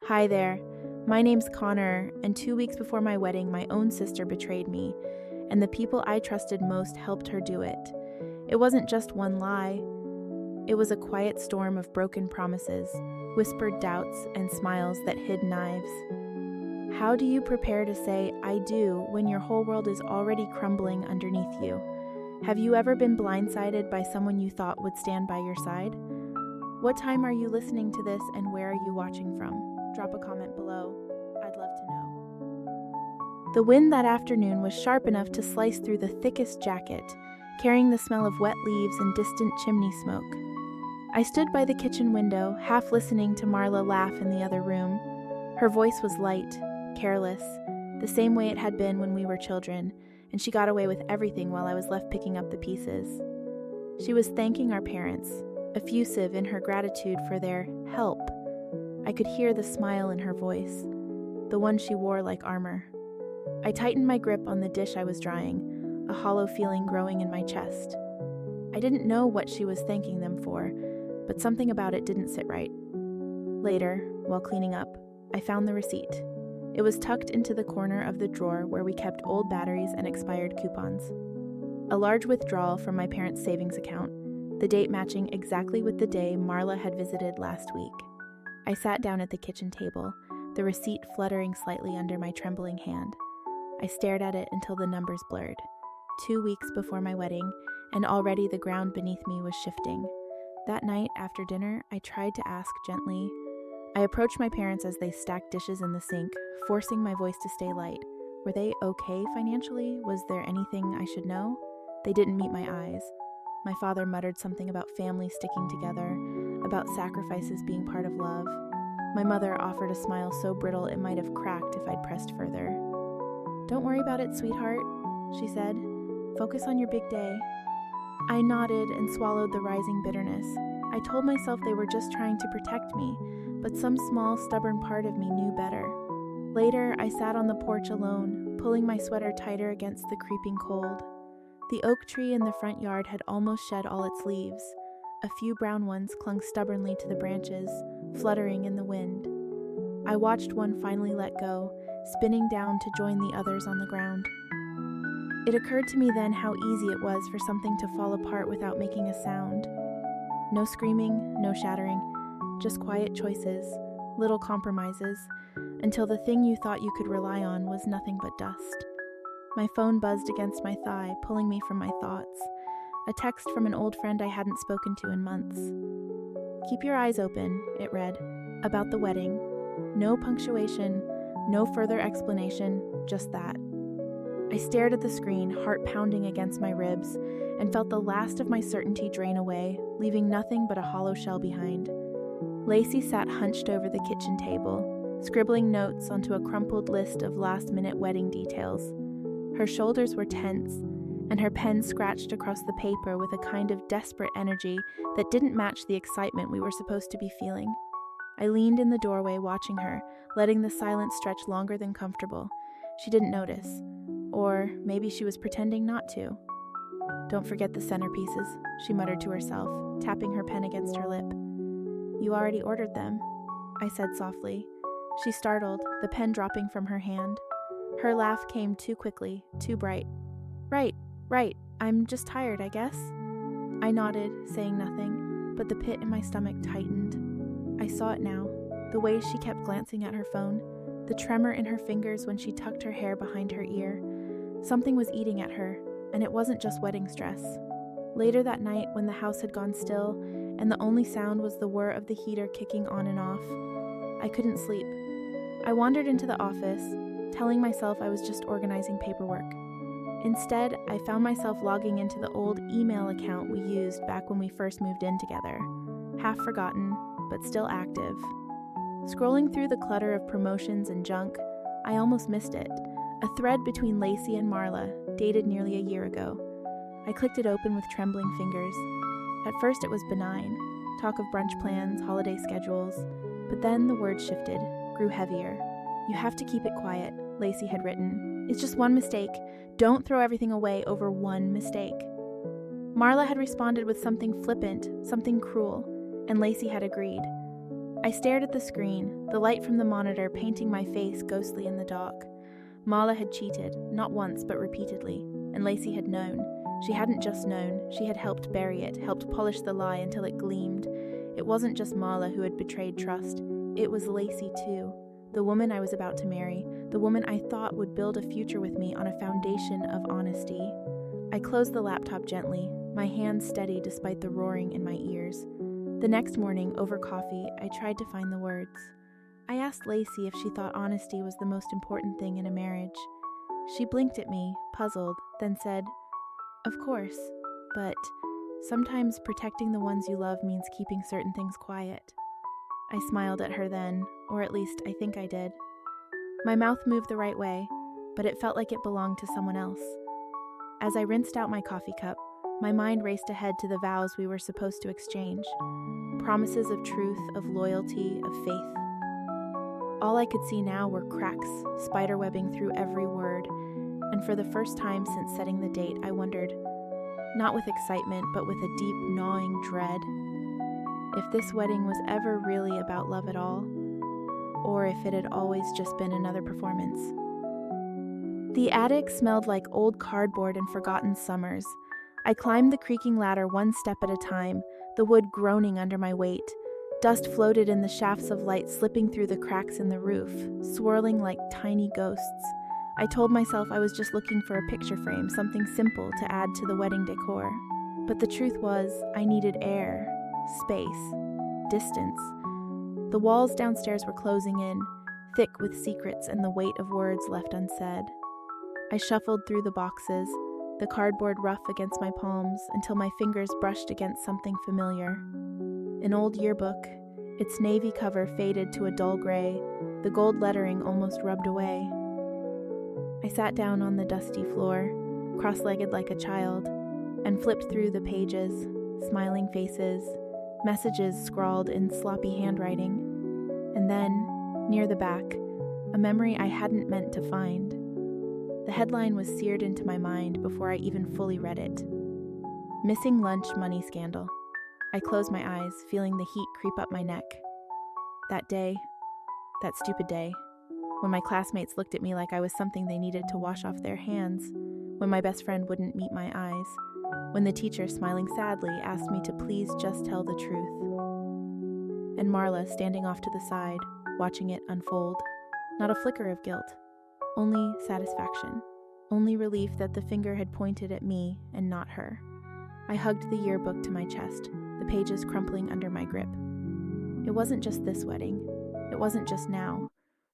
Hi there. My name's Connor, and 2 weeks before my wedding, my own sister betrayed me, and the people I trusted most helped her do it. It wasn't just one lie, it was a quiet storm of broken promises, whispered doubts, and smiles that hid knives. How do you prepare to say, I do, when your whole world is already crumbling underneath you? Have you ever been blindsided by someone you thought would stand by your side? What time are you listening to this, and where are you watching from? Drop a comment below. I'd love to know. The wind that afternoon was sharp enough to slice through the thickest jacket, carrying the smell of wet leaves and distant chimney smoke. I stood by the kitchen window, half listening to Marla laugh in the other room. Her voice was light, careless, the same way it had been when we were children, and she got away with everything while I was left picking up the pieces. She was thanking our parents, effusive in her gratitude for their help. I could hear the smile in her voice, the one she wore like armor. I tightened my grip on the dish I was drying, a hollow feeling growing in my chest. I didn't know what she was thanking them for, but something about it didn't sit right. Later, while cleaning up, I found the receipt. It was tucked into the corner of the drawer where we kept old batteries and expired coupons. A large withdrawal from my parents' savings account, the date matching exactly with the day Marla had visited last week. I sat down at the kitchen table, the receipt fluttering slightly under my trembling hand. I stared at it until the numbers blurred. 2 weeks before my wedding, and already the ground beneath me was shifting. That night, after dinner, I tried to ask gently. I approached my parents as they stacked dishes in the sink, forcing my voice to stay light. Were they okay financially? Was there anything I should know? They didn't meet my eyes. My father muttered something about family sticking together, about sacrifices being part of love. My mother offered a smile so brittle it might have cracked if I'd pressed further. Don't worry about it, sweetheart, she said. Focus on your big day. I nodded and swallowed the rising bitterness. I told myself they were just trying to protect me, but some small, stubborn part of me knew better. Later, I sat on the porch alone, pulling my sweater tighter against the creeping cold. The oak tree in the front yard had almost shed all its leaves. A few brown ones clung stubbornly to the branches, fluttering in the wind. I watched one finally let go, spinning down to join the others on the ground. It occurred to me then how easy it was for something to fall apart without making a sound. No screaming, no shattering, just quiet choices, little compromises, until the thing you thought you could rely on was nothing but dust. My phone buzzed against my thigh, pulling me from my thoughts. A text from an old friend I hadn't spoken to in months. Keep your eyes open, it read, about the wedding. No punctuation, no further explanation, just that. I stared at the screen, heart pounding against my ribs, and felt the last of my certainty drain away, leaving nothing but a hollow shell behind. Lacey sat hunched over the kitchen table, scribbling notes onto a crumpled list of last-minute wedding details. Her shoulders were tense, and her pen scratched across the paper with a kind of desperate energy that didn't match the excitement we were supposed to be feeling. I leaned in the doorway watching her, letting the silence stretch longer than comfortable. She didn't notice. Or maybe she was pretending not to. Don't forget the centerpieces, she muttered to herself, tapping her pen against her lip. You already ordered them, I said softly. She startled, the pen dropping from her hand. Her laugh came too quickly, too bright. Right, I'm just tired, I guess. I nodded, saying nothing, but the pit in my stomach tightened. I saw it now, the way she kept glancing at her phone, the tremor in her fingers when she tucked her hair behind her ear. Something was eating at her, and it wasn't just wedding stress. Later that night, when the house had gone still, and the only sound was the whir of the heater kicking on and off, I couldn't sleep. I wandered into the office, telling myself I was just organizing paperwork. Instead, I found myself logging into the old email account we used back when we first moved in together, half forgotten, but still active. Scrolling through the clutter of promotions and junk, I almost missed it, a thread between Lacey and Marla, dated nearly a year ago. I clicked it open with trembling fingers. At first it was benign, talk of brunch plans, holiday schedules, but then the words shifted, grew heavier. You have to keep it quiet, Lacey had written. It's just one mistake. Don't throw everything away over one mistake. Marla had responded with something flippant, something cruel, and Lacey had agreed. I stared at the screen, the light from the monitor painting my face ghostly in the dark. Marla had cheated, not once but repeatedly, and Lacey had known. She hadn't just known, she had helped bury it, helped polish the lie until it gleamed. It wasn't just Marla who had betrayed trust, it was Lacey too. The woman I was about to marry, the woman I thought would build a future with me on a foundation of honesty. I closed the laptop gently, my hands steady despite the roaring in my ears. The next morning, over coffee, I tried to find the words. I asked Lacey if she thought honesty was the most important thing in a marriage. She blinked at me, puzzled, then said, "Of course, but sometimes protecting the ones you love means keeping certain things quiet." I smiled at her then, or at least I think I did. My mouth moved the right way, but it felt like it belonged to someone else. As I rinsed out my coffee cup, my mind raced ahead to the vows we were supposed to exchange. Promises of truth, of loyalty, of faith. All I could see now were cracks, spiderwebbing through every word, and for the first time since setting the date, I wondered, not with excitement, but with a deep, gnawing dread, if this wedding was ever really about love at all, or if it had always just been another performance. The attic smelled like old cardboard and forgotten summers. I climbed the creaking ladder one step at a time, the wood groaning under my weight. Dust floated in the shafts of light slipping through the cracks in the roof, swirling like tiny ghosts. I told myself I was just looking for a picture frame, something simple to add to the wedding decor. But the truth was, I needed air, space, distance. The walls downstairs were closing in, thick with secrets and the weight of words left unsaid. I shuffled through the boxes, the cardboard rough against my palms, until my fingers brushed against something familiar. An old yearbook, its navy cover faded to a dull gray, the gold lettering almost rubbed away. I sat down on the dusty floor, cross-legged like a child, and flipped through the pages, smiling faces, messages scrawled in sloppy handwriting, and then, near the back, a memory I hadn't meant to find. The headline was seared into my mind before I even fully read it. Missing lunch money scandal. I closed my eyes, feeling the heat creep up my neck. That day, that stupid day, when my classmates looked at me like I was something they needed to wash off their hands, when my best friend wouldn't meet my eyes, when the teacher, smiling sadly, asked me to please just tell the truth. And Marla standing off to the side, watching it unfold. Not a flicker of guilt, only satisfaction, only relief that the finger had pointed at me and not her. I hugged the yearbook to my chest, the pages crumpling under my grip. It wasn't just this wedding. It wasn't just now.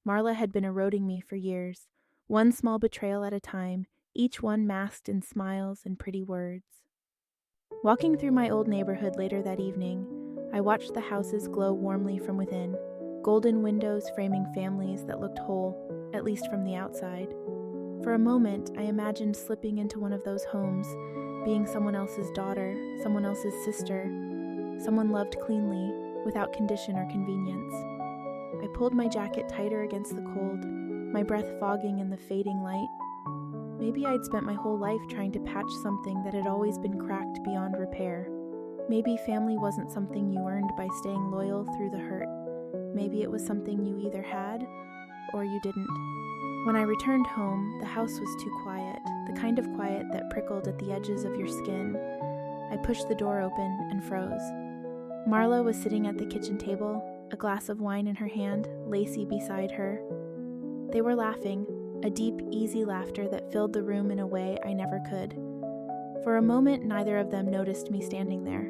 Marla had been eroding me for years, one small betrayal at a time, each one masked in smiles and pretty words. Walking through my old neighborhood later that evening, I watched the houses glow warmly from within, golden windows framing families that looked whole, at least from the outside. For a moment, I imagined slipping into one of those homes, being someone else's daughter, someone else's sister, someone loved cleanly, without condition or convenience. I pulled my jacket tighter against the cold, my breath fogging in the fading light. Maybe I'd spent my whole life trying to patch something that had always been cracked beyond repair. Maybe family wasn't something you earned by staying loyal through the hurt. Maybe it was something you either had or you didn't. When I returned home, the house was too quiet, the kind of quiet that prickled at the edges of your skin. I pushed the door open and froze. Marla was sitting at the kitchen table, a glass of wine in her hand, Lacey beside her. They were laughing, a deep, easy laughter that filled the room in a way I never could. For a moment, neither of them noticed me standing there.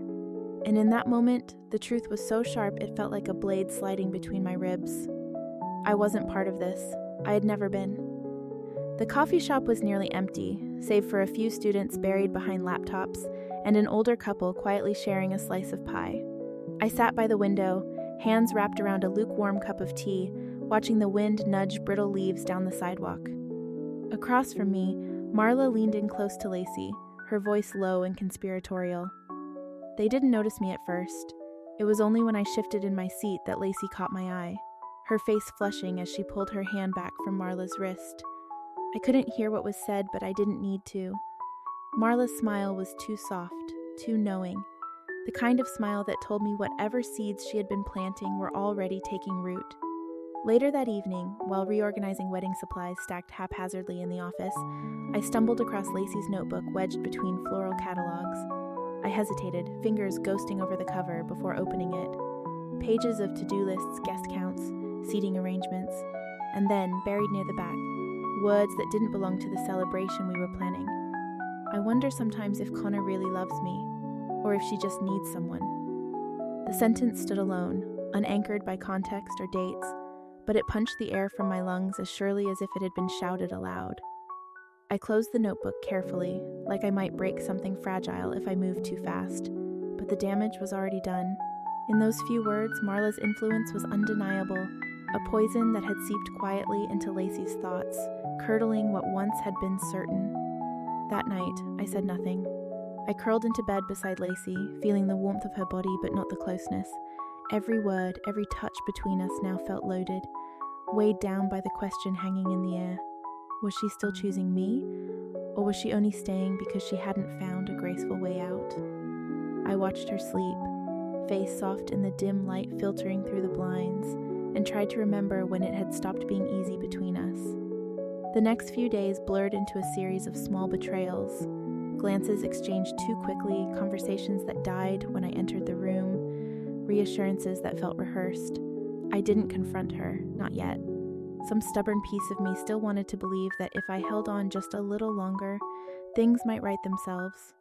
And in that moment, the truth was so sharp it felt like a blade sliding between my ribs. I wasn't part of this. I had never been. The coffee shop was nearly empty, save for a few students buried behind laptops and an older couple quietly sharing a slice of pie. I sat by the window, hands wrapped around a lukewarm cup of tea, watching the wind nudge brittle leaves down the sidewalk. Across from me, Marla leaned in close to Lacey, her voice low and conspiratorial. They didn't notice me at first. It was only when I shifted in my seat that Lacey caught my eye, her face flushing as she pulled her hand back from Marla's wrist. I couldn't hear what was said, but I didn't need to. Marla's smile was too soft, too knowing. the kind of smile that told me whatever seeds she had been planting were already taking root. Later that evening, while reorganizing wedding supplies stacked haphazardly in the office, I stumbled across Lacey's notebook wedged between floral catalogs. I hesitated, fingers ghosting over the cover before opening it. Pages of to-do lists, guest counts, seating arrangements, and then, buried near the back, words that didn't belong to the celebration we were planning. I wonder sometimes if Connor really loves me, or if she just needs someone. The sentence stood alone, unanchored by context or dates, but it punched the air from my lungs as surely as if it had been shouted aloud. I closed the notebook carefully, like I might break something fragile if I moved too fast, but the damage was already done. In those few words, Marla's influence was undeniable, a poison that had seeped quietly into Lacey's thoughts, curdling what once had been certain. That night, I said nothing. I curled into bed beside Lacey, feeling the warmth of her body but not the closeness. Every word, every touch between us now felt loaded, weighed down by the question hanging in the air. Was she still choosing me, or was she only staying because she hadn't found a graceful way out? I watched her sleep, face soft in the dim light filtering through the blinds, and tried to remember when it had stopped being easy between us. The next few days blurred into a series of small betrayals, glances exchanged too quickly, conversations that died when I entered the room, reassurances that felt rehearsed. I didn't confront her, not yet. Some stubborn piece of me still wanted to believe that if I held on just a little longer, things might right themselves.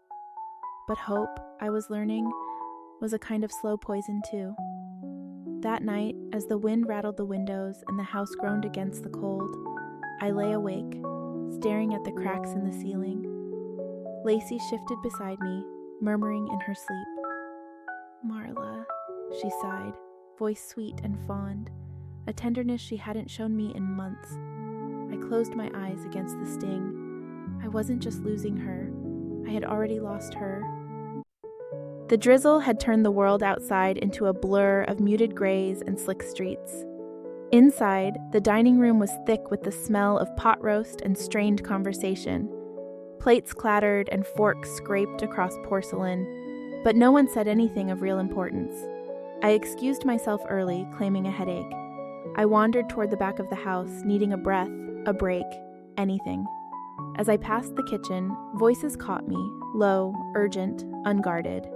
But hope, I was learning, was a kind of slow poison too. That night, as the wind rattled the windows and the house groaned against the cold, I lay awake, staring at the cracks in the ceiling. Lacey shifted beside me, murmuring in her sleep. "Marla," she sighed, voice sweet and fond, a tenderness she hadn't shown me in months. I closed my eyes against the sting. I wasn't just losing her, I had already lost her. The drizzle had turned the world outside into a blur of muted grays and slick streets. Inside, the dining room was thick with the smell of pot roast and strained conversation. Plates clattered and forks scraped across porcelain, but no one said anything of real importance. I excused myself early, claiming a headache. I wandered toward the back of the house, needing a breath, a break, anything. As I passed the kitchen, voices caught me, low, urgent, unguarded.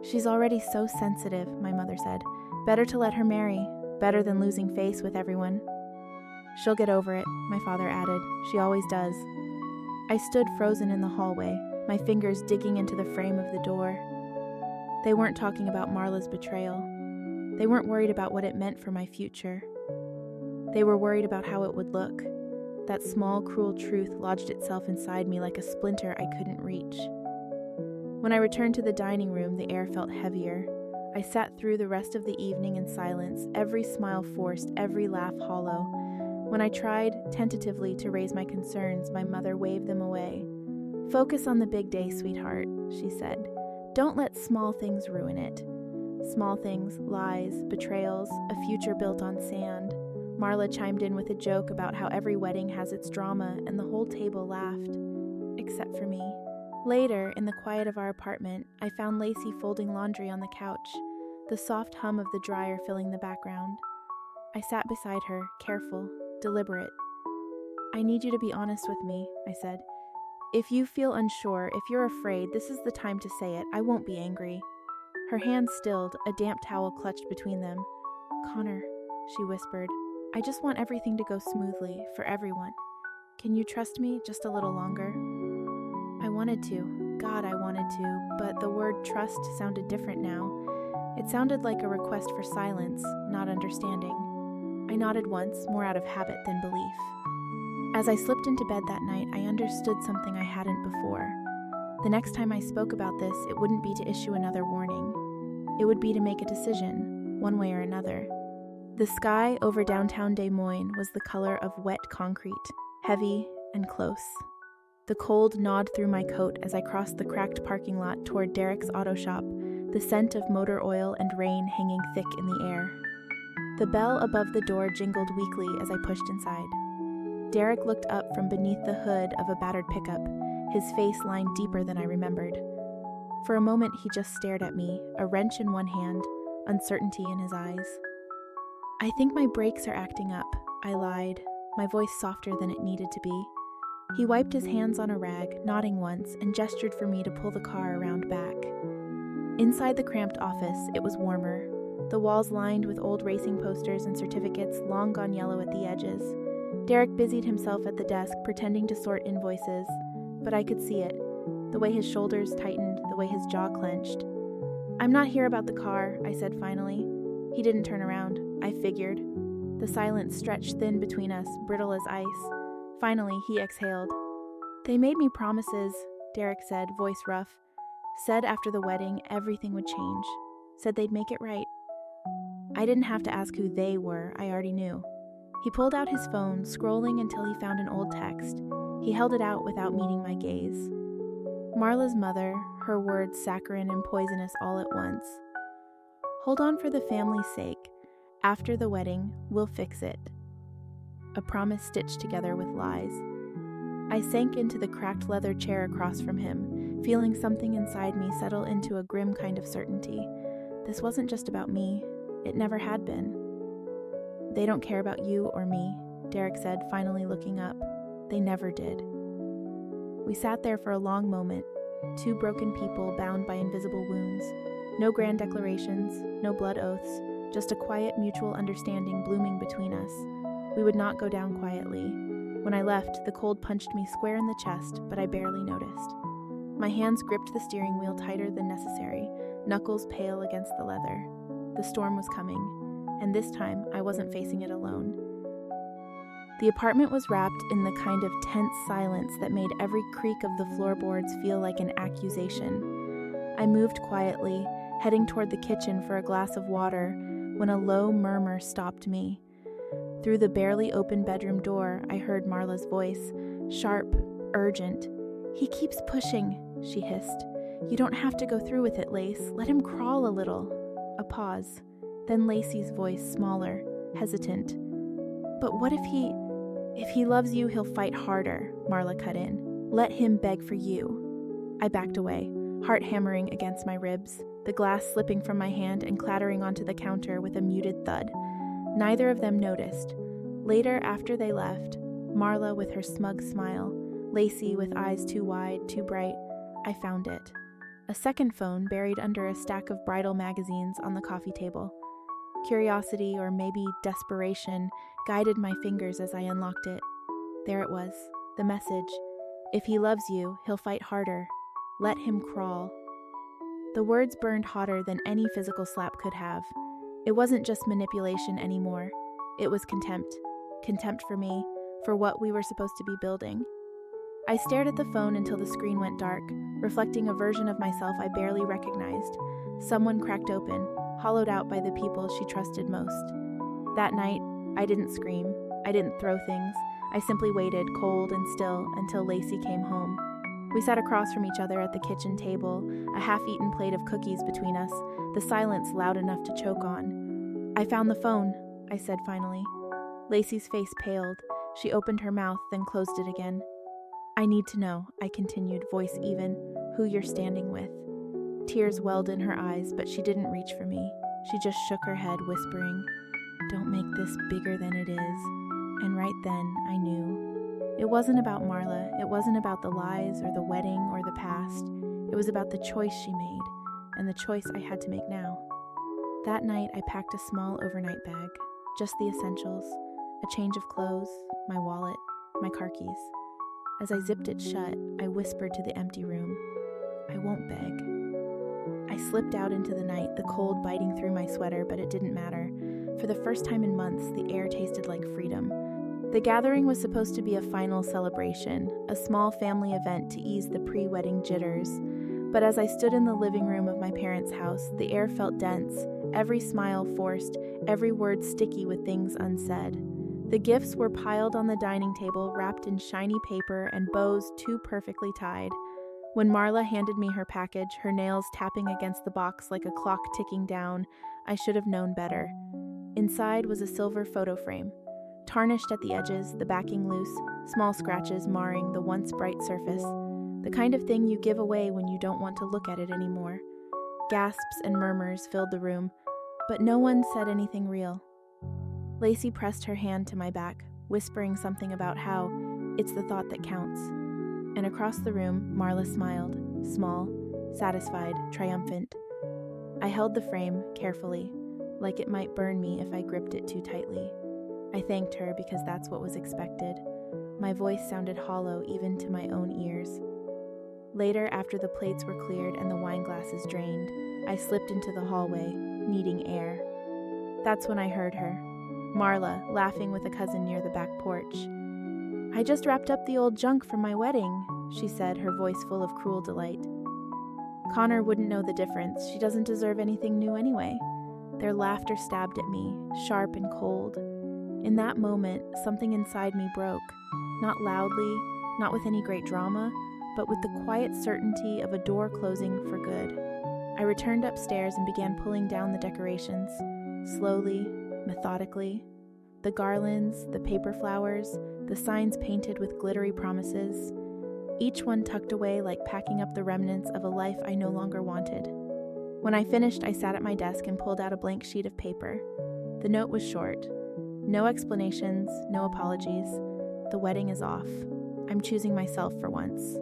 "She's already so sensitive," my mother said. "Better to let her marry, better than losing face with everyone." "She'll get over it," my father added. "She always does." I stood frozen in the hallway, my fingers digging into the frame of the door. They weren't talking about Marla's betrayal. They weren't worried about what it meant for my future. They were worried about how it would look. That small, cruel truth lodged itself inside me like a splinter I couldn't reach. When I returned to the dining room, the air felt heavier. I sat through the rest of the evening in silence, every smile forced, every laugh hollow. When I tried, tentatively, to raise my concerns, my mother waved them away. "Focus on the big day, sweetheart," she said. "Don't let small things ruin it." Small things, lies, betrayals, a future built on sand. Marla chimed in with a joke about how every wedding has its drama, and the whole table laughed, except for me. Later, in the quiet of our apartment, I found Lacey folding laundry on the couch, the soft hum of the dryer filling the background. I sat beside her, careful, deliberate. "I need you to be honest with me," I said. "If you feel unsure, if you're afraid, this is the time to say it. I won't be angry." Her hands stilled, a damp towel clutched between them. "Connor," she whispered, "I just want everything to go smoothly, for everyone. Can you trust me just a little longer?" I wanted to. God, I wanted to, but the word trust sounded different now. It sounded like a request for silence, not understanding. I nodded once, more out of habit than belief. As I slipped into bed that night, I understood something I hadn't before. The next time I spoke about this, it wouldn't be to issue another warning. It would be to make a decision, one way or another. The sky over downtown Des Moines was the color of wet concrete, heavy and close. The cold gnawed through my coat as I crossed the cracked parking lot toward Derek's auto shop, the scent of motor oil and rain hanging thick in the air. The bell above the door jingled weakly as I pushed inside. Derek looked up from beneath the hood of a battered pickup, his face lined deeper than I remembered. For a moment, he just stared at me, a wrench in one hand, uncertainty in his eyes. "I think my brakes are acting up," I lied, my voice softer than it needed to be. He wiped his hands on a rag, nodding once, and gestured for me to pull the car around back. Inside the cramped office, it was warmer, the walls lined with old racing posters and certificates long gone yellow at the edges. Derek busied himself at the desk, pretending to sort invoices, but I could see it, the way his shoulders tightened, the way his jaw clenched. "I'm not here about the car," I said finally. He didn't turn around. I figured. The silence stretched thin between us, brittle as ice. Finally, he exhaled. "They made me promises," Derek said, voice rough. "Said after the wedding, everything would change. Said they'd make it right." I didn't have to ask who they were, I already knew. He pulled out his phone, scrolling until he found an old text. He held it out without meeting my gaze. Marla's mother, her words saccharine and poisonous all at once. "Hold on for the family's sake. After the wedding, we'll fix it." A promise stitched together with lies. I sank into the cracked leather chair across from him, feeling something inside me settle into a grim kind of certainty. This wasn't just about me. It never had been. "They don't care about you or me," Derek said, finally looking up. "They never did." We sat there for a long moment, two broken people bound by invisible wounds. No grand declarations, no blood oaths, just a quiet mutual understanding blooming between us. We would not go down quietly. When I left, the cold punched me square in the chest, but I barely noticed. My hands gripped the steering wheel tighter than necessary, knuckles pale against the leather. The storm was coming, and this time I wasn't facing it alone. The apartment was wrapped in the kind of tense silence that made every creak of the floorboards feel like an accusation. I moved quietly, heading toward the kitchen for a glass of water, when a low murmur stopped me. Through the barely open bedroom door, I heard Marla's voice, sharp, urgent. "He keeps pushing," she hissed. "You don't have to go through with it, Lace. Let him crawl a little." A pause. Then Lacey's voice, smaller, hesitant. "But what if he loves you, he'll fight harder," Marla cut in. "Let him beg for you." I backed away, heart hammering against my ribs, the glass slipping from my hand and clattering onto the counter with a muted thud. Neither of them noticed. Later, after they left, Marla with her smug smile, Lacey with eyes too wide, too bright, I found it. A second phone buried under a stack of bridal magazines on the coffee table. Curiosity, or maybe desperation, guided my fingers as I unlocked it. There it was, the message. "If he loves you, he'll fight harder. Let him crawl." The words burned hotter than any physical slap could have. It wasn't just manipulation anymore. It was contempt. Contempt for me, for what we were supposed to be building. I stared at the phone until the screen went dark, reflecting a version of myself I barely recognized. Someone cracked open, hollowed out by the people she trusted most. That night, I didn't scream. I didn't throw things. I simply waited, cold and still, until Lacey came home. We sat across from each other at the kitchen table, a half-eaten plate of cookies between us, the silence loud enough to choke on. "I found the phone," I said finally. Lacey's face paled. She opened her mouth, then closed it again. "I need to know," I continued, voice even, "who you're standing with." Tears welled in her eyes, but she didn't reach for me. She just shook her head, whispering, "Don't make this bigger than it is." And right then, I knew. It wasn't about Marla. It wasn't about the lies or the wedding or the past. It was about the choice she made, and the choice I had to make now. That night, I packed a small overnight bag, just the essentials, a change of clothes, my wallet, my car keys. As I zipped it shut, I whispered to the empty room, "I won't beg." I slipped out into the night, the cold biting through my sweater, but it didn't matter. For the first time in months, the air tasted like freedom. The gathering was supposed to be a final celebration, a small family event to ease the pre-wedding jitters. But as I stood in the living room of my parents' house, the air felt dense, every smile forced, every word sticky with things unsaid. The gifts were piled on the dining table, wrapped in shiny paper and bows too perfectly tied. When Marla handed me her package, her nails tapping against the box like a clock ticking down, I should have known better. Inside was a silver photo frame. Tarnished at the edges, the backing loose, small scratches marring the once bright surface. the kind of thing you give away when you don't want to look at it anymore. Gasps and murmurs filled the room, but no one said anything real. Lacey pressed her hand to my back, whispering something about how it's the thought that counts. And across the room, Marla smiled, small, satisfied, triumphant. I held the frame carefully, like it might burn me if I gripped it too tightly. I thanked her because that's what was expected. My voice sounded hollow even to my own ears. Later, after the plates were cleared and the wine glasses drained, I slipped into the hallway, needing air. That's when I heard her, Marla, laughing with a cousin near the back porch. "I just wrapped up the old junk from my wedding," she said, her voice full of cruel delight. Connor wouldn't know the difference. She doesn't deserve anything new anyway. Their laughter stabbed at me, sharp and cold. In that moment, something inside me broke, not loudly, not with any great drama, but with the quiet certainty of a door closing for good. I returned upstairs and began pulling down the decorations, slowly, methodically. The garlands, the paper flowers, the signs painted with glittery promises, each one tucked away like packing up the remnants of a life I no longer wanted. When I finished, I sat at my desk and pulled out a blank sheet of paper. The note was short. No explanations, no apologies. The wedding is off. I'm choosing myself for once.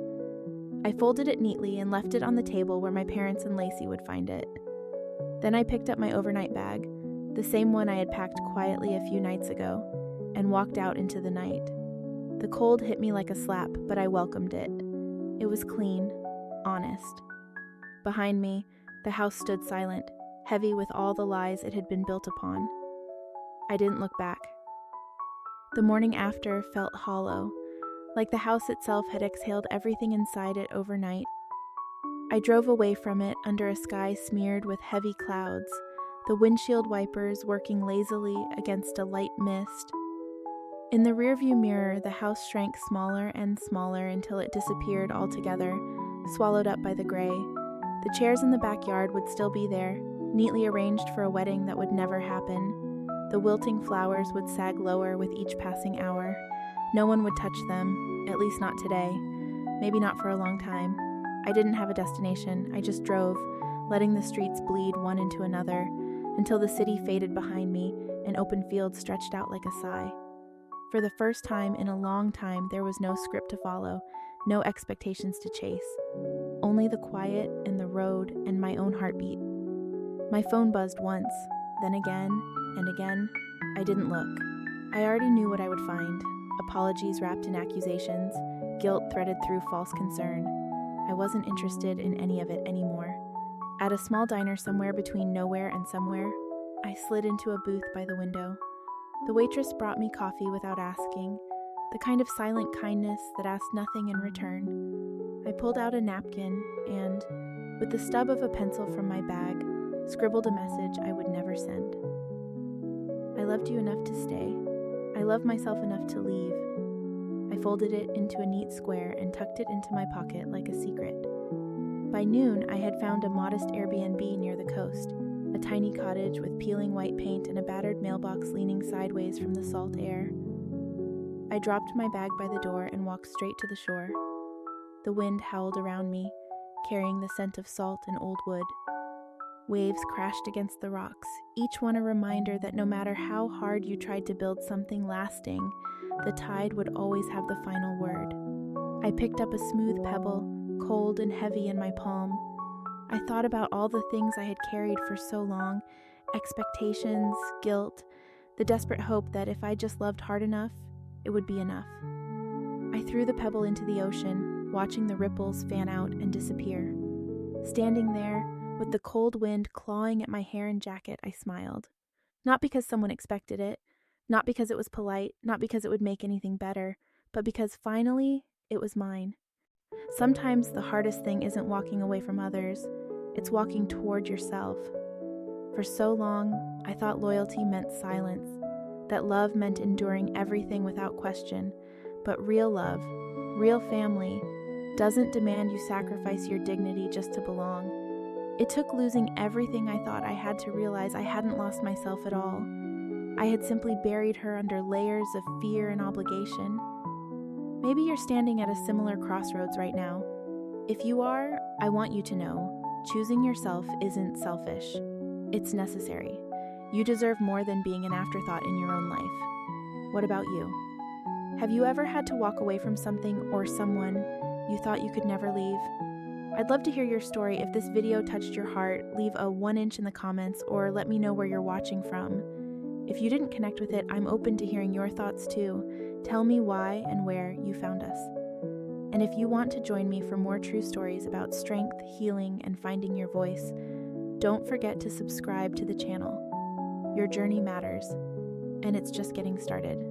I folded it neatly and left it on the table where my parents and Lacey would find it. Then I picked up my overnight bag, the same one I had packed quietly a few nights ago, and walked out into the night. The cold hit me like a slap, but I welcomed it. It was clean, honest. Behind me, the house stood silent, heavy with all the lies it had been built upon. I didn't look back. The morning after felt hollow, like the house itself had exhaled everything inside it overnight. I drove away from it under a sky smeared with heavy clouds, the windshield wipers working lazily against a light mist. In the rearview mirror, the house shrank smaller and smaller until it disappeared altogether, swallowed up by the gray. The chairs in the backyard would still be there, neatly arranged for a wedding that would never happen. The wilting flowers would sag lower with each passing hour. No one would touch them, at least not today, maybe not for a long time. I didn't have a destination, I just drove, letting the streets bleed one into another, until the city faded behind me and open fields stretched out like a sigh. For the first time in a long time, there was no script to follow, no expectations to chase. Only the quiet and the road and my own heartbeat. My phone buzzed once, then again and again. I didn't look. I already knew what I would find. Apologies wrapped in accusations, guilt threaded through false concern. I wasn't interested in any of it anymore. At a small diner somewhere between nowhere and somewhere, I slid into a booth by the window. The waitress brought me coffee without asking, the kind of silent kindness that asked nothing in return. I pulled out a napkin and, with the stub of a pencil from my bag, scribbled a message I would never send. I loved you enough to stay. I love myself enough to leave. I folded it into a neat square and tucked it into my pocket like a secret. By noon, I had found a modest Airbnb near the coast, a tiny cottage with peeling white paint and a battered mailbox leaning sideways from the salt air. I dropped my bag by the door and walked straight to the shore. The wind howled around me, carrying the scent of salt and old wood. Waves crashed against the rocks, each one a reminder that no matter how hard you tried to build something lasting, the tide would always have the final word. I picked up a smooth pebble, cold and heavy in my palm. I thought about all the things I had carried for so long, expectations, guilt, the desperate hope that if I just loved hard enough, it would be enough. I threw the pebble into the ocean, watching the ripples fan out and disappear. Standing there, with the cold wind clawing at my hair and jacket, I smiled. Not because someone expected it, not because it was polite, not because it would make anything better, but because finally, it was mine. Sometimes the hardest thing isn't walking away from others, it's walking toward yourself. For so long, I thought loyalty meant silence, that love meant enduring everything without question, but real love, real family, doesn't demand you sacrifice your dignity just to belong. It took losing everything I thought I had to realize I hadn't lost myself at all. I had simply buried her under layers of fear and obligation. Maybe you're standing at a similar crossroads right now. If you are, I want you to know, choosing yourself isn't selfish. It's necessary. You deserve more than being an afterthought in your own life. What about you? Have you ever had to walk away from something or someone you thought you could never leave? I'd love to hear your story. If this video touched your heart, leave a 1 inch in the comments or let me know where you're watching from. If you didn't connect with it, I'm open to hearing your thoughts too. Tell me why and where you found us. And if you want to join me for more true stories about strength, healing, and finding your voice, don't forget to subscribe to the channel. Your journey matters, and it's just getting started.